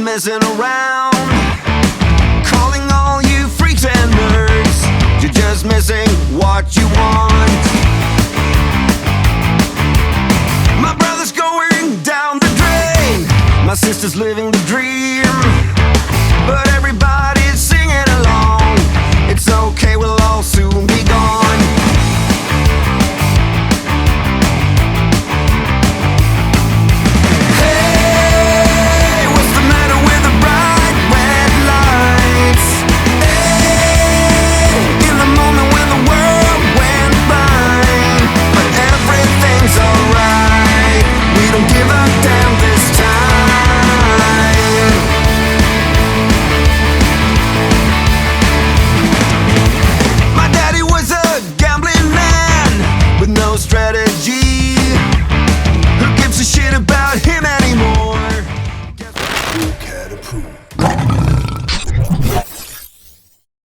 messing around, calling all you freaks and nerds. You're just missing what you want. My brother's going down the drain, my sister's living the dream.